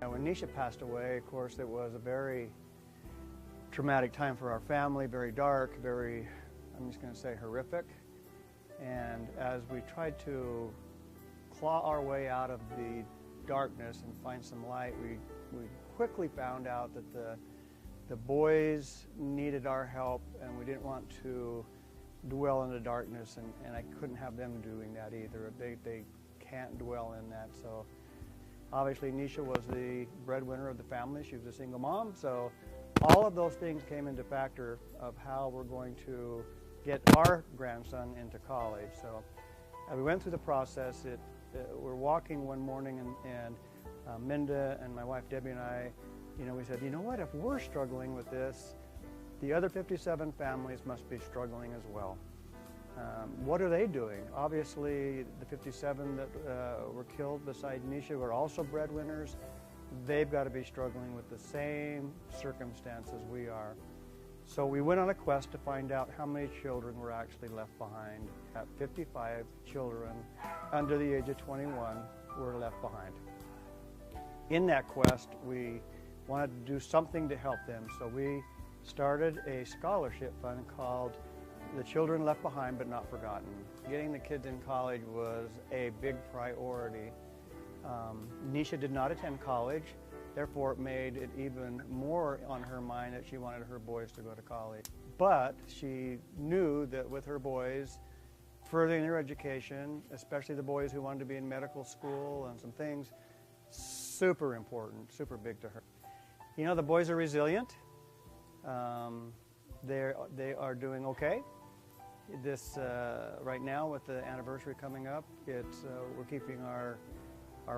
When Nisha passed away, of course, it was a very traumatic time for our family, very dark, very, I'm just going to say, horrific. And as we tried to claw our way out of the darkness and find some light, we quickly found out that the boys needed our help, and we didn't want to dwell in the darkness, and I couldn't have them doing that either. They can't dwell in that. So obviously Nisha was the breadwinner of the family. She was a single mom, so all of those things came into factor of how we're going to get our grandson into college. So as we went through the process, we're walking one morning, and Minda and my wife Debbie and I, we said, you know what, if we're struggling with this, the other 57 families must be struggling as well. What are they doing? Obviously, the 57 that were killed beside Nisha were also breadwinners. They've got to be struggling with the same circumstances we are. So we went on a quest to find out how many children were actually left behind. 55 children under the age of 21 were left behind. In that quest, we wanted to do something to help them, so we started a scholarship fund called The Children Left Behind But Not Forgotten. Getting the kids in college was a big priority. Nisha did not attend college, therefore it made it even more on her mind that she wanted her boys to go to college. But she knew that with her boys furthering their education, especially the boys who wanted to be in medical school and some things, super important, super big to her. The boys are resilient. They are doing okay. This right now, with the anniversary coming up, we're keeping our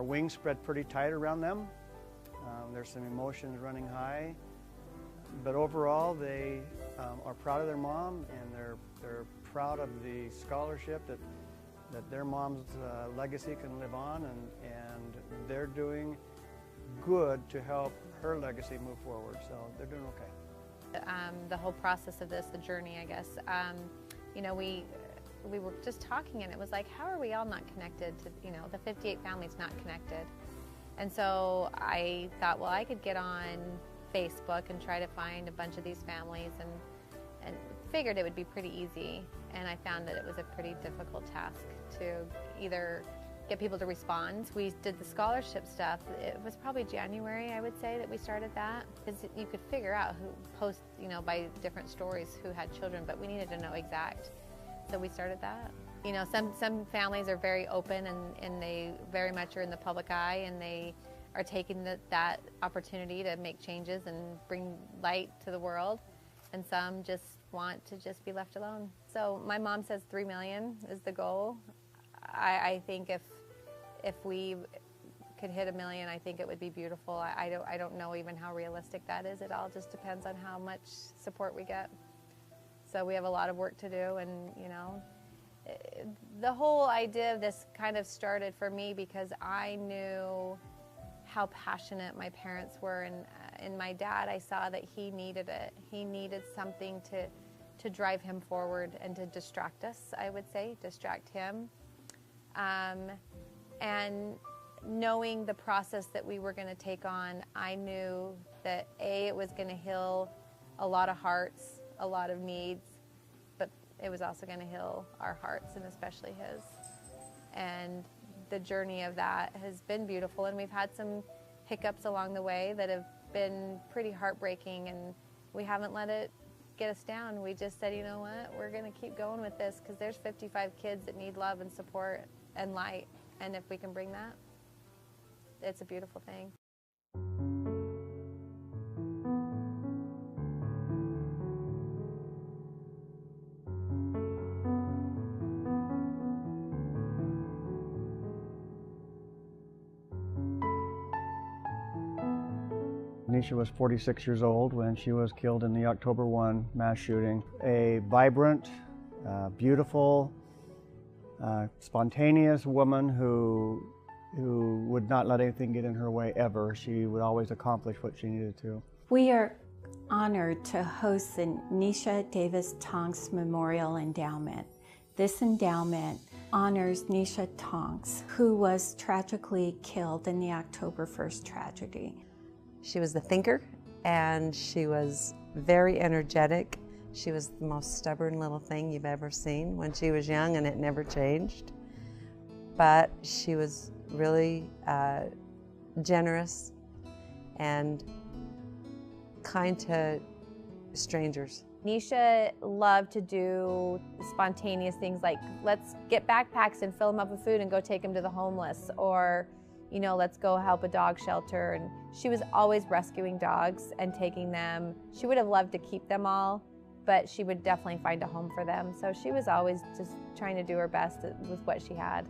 wings spread pretty tight around them. There's some emotions running high, but overall they are proud of their mom, and they're proud of the scholarship that their mom's legacy can live on, and they're doing good to help her legacy move forward. So they're doing okay. The whole process of this, the journey, I guess, we were just talking, and it was like, how are we all not connected to, the 58 families not connected? And so I thought, well, I could get on Facebook and try to find a bunch of these families, and figured it would be pretty easy. And I found that it was a pretty difficult task to either get people to respond. We did the scholarship stuff. It was probably January, I would say, that we started that, because you could figure out who post, by different stories who had children, but we needed to know exact. So we started that. Some families are very open, and they very much are in the public eye, and they are taking that opportunity to make changes and bring light to the world. And some just want to just be left alone. So my mom says 3 million is the goal. I think if we could hit 1 million, I think it would be beautiful. I don't know even how realistic that is. It all just depends on how much support we get. So we have a lot of work to do, and the whole idea of this kind of started for me because I knew how passionate my parents were, and in my dad I saw that he needed it. He needed something to drive him forward and to distract us, I would say, distract him. And knowing the process that we were going to take on, I knew that it was going to heal a lot of hearts, a lot of needs, but it was also going to heal our hearts, and especially his. And the journey of that has been beautiful, and we've had some hiccups along the way that have been pretty heartbreaking, and we haven't let it get us down. We just said, you know what, we're going to keep going with this, because there's 55 kids that need love and support and light, and if we can bring that, it's a beautiful thing. Nisha was 46 years old when she was killed in the October 1 mass shooting. A vibrant, beautiful, spontaneous woman who would not let anything get in her way ever. She would always accomplish what she needed to. We are honored to host the Nisha Davis Tonks Memorial Endowment. This endowment honors Nisha Tonks, who was tragically killed in the October 1st tragedy. She was the thinker, and she was very energetic. She was the most stubborn little thing you've ever seen when she was young, and it never changed. But she was really generous and kind to strangers. Nisha loved to do spontaneous things like, let's get backpacks and fill them up with food and go take them to the homeless, or, you know, let's go help a dog shelter. And she was always rescuing dogs and taking them. She would have loved to keep them all, but she would definitely find a home for them. So she was always just trying to do her best with what she had.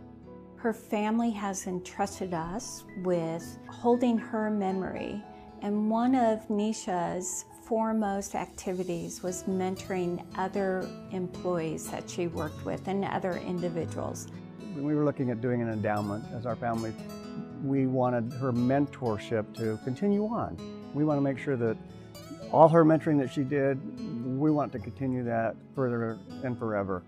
Her family has entrusted us with holding her memory, and one of Nisha's foremost activities was mentoring other employees that she worked with and other individuals. When we were looking at doing an endowment as our family, we wanted her mentorship to continue on. We want to make sure that all her mentoring that she did, we want to continue that further and forever.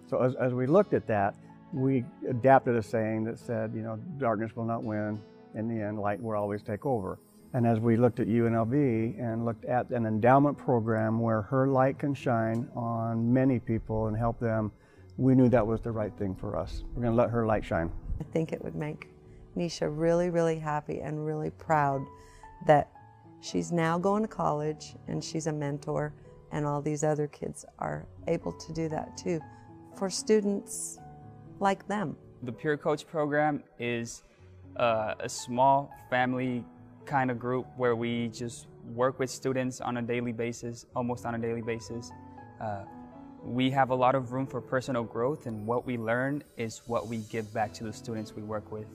So as we looked at that, we adapted a saying that said, you know, darkness will not win. In the end, light will always take over. And as we looked at UNLV and looked at an endowment program where her light can shine on many people and help them, we knew that was the right thing for us. We're going to let her light shine. I think it would make Nisha really, really happy and really proud that she's now going to college and she's a mentor, and all these other kids are able to do that too for students like them. The Peer Coach program is a small family kind of group where we just work with students on a daily basis, almost on a daily basis. We have a lot of room for personal growth, and what we learn is what we give back to the students we work with.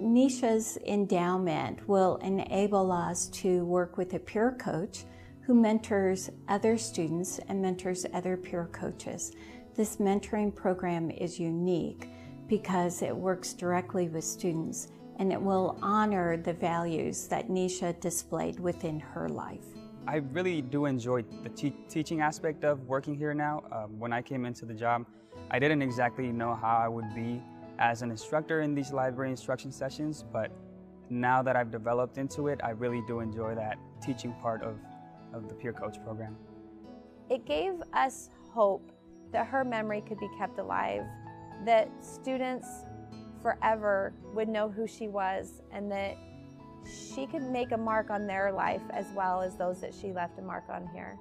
Nisha's endowment will enable us to work with a peer coach who mentors other students and mentors other peer coaches. This mentoring program is unique because it works directly with students, and it will honor the values that Nisha displayed within her life. I really do enjoy the teaching aspect of working here now. When I came into the job, I didn't exactly know how I would be as an instructor in these library instruction sessions, but now that I've developed into it, I really do enjoy that teaching part of the Peer Coach program. It gave us hope that her memory could be kept alive, that students forever would know who she was, and that she could make a mark on their life as well as those that she left a mark on here.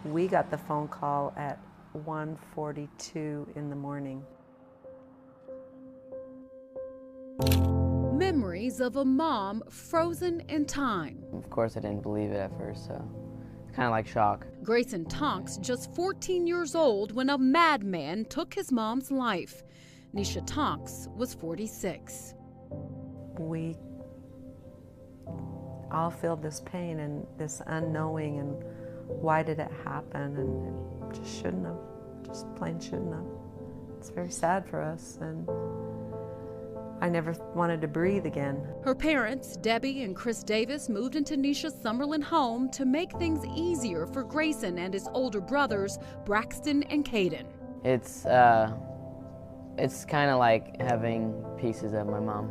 We got the phone call at 1:42 in the morning. Memories of a mom frozen in time. Of course, I didn't believe it at first, so it's kind of like shock. Grayson Tonks, just 14 years old when a madman took his mom's life. Nisha Tonks was 46. We all feel this pain and this unknowing, and why did it happen, and it just shouldn't have, just plain shouldn't have. It's very sad for us, and I never wanted to breathe again. Her parents, Debbie and Chris Davis, moved into Nisha's Summerlin home to make things easier for Grayson and his older brothers, Braxton and Caden. It's kind of like having pieces of my mom,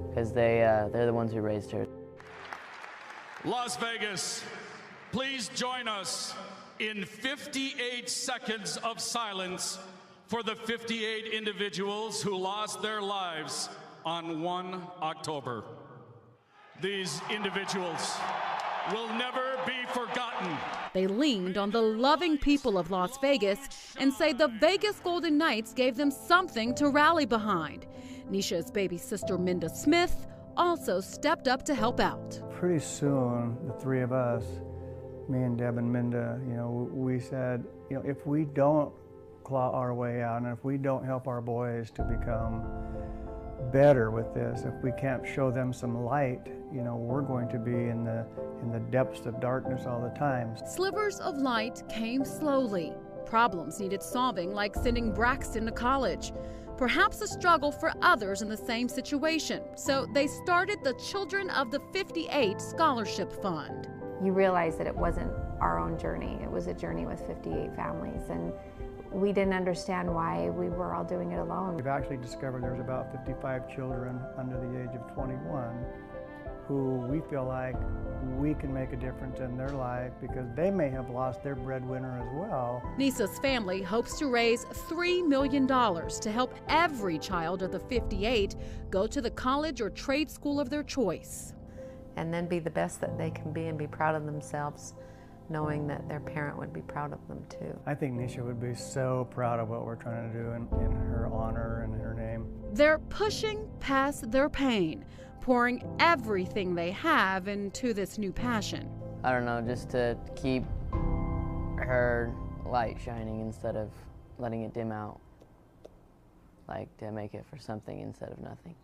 because they're the ones who raised her. Las Vegas, please join us in 58 seconds of silence for the 58 individuals who lost their lives on 1 October. These individuals will never be forgotten. They leaned on the loving people of Las Vegas and say the Vegas Golden Knights gave them something to rally behind. Nisha's baby sister, Minda Smith, also stepped up to help out. Pretty soon, the three of us, me and Deb and Minda, we said, if we don't claw our way out and if we don't help our boys to become better with this, if we can't show them some light, we're going to be in the depths of darkness all the time. Slivers of light came slowly. Problems needed solving, like sending Braxton to college. Perhaps a struggle for others in the same situation. So they started the Children of the 58 Scholarship Fund. You realize that it wasn't our own journey. It was a journey with 58 families, and we didn't understand why we were all doing it alone. We've actually discovered there's about 55 children under the age of 21 who we feel like we can make a difference in their life because they may have lost their breadwinner as well. Nisa's family hopes to raise $3 million to help every child of the 58 go to the college or trade school of their choice. And then be the best that they can be and be proud of themselves, knowing that their parent would be proud of them too. I think Nisha would be so proud of what we're trying to do in her honor and her name. They're pushing past their pain, pouring everything they have into this new passion. I don't know, just to keep her light shining instead of letting it dim out. Like to make it for something instead of nothing.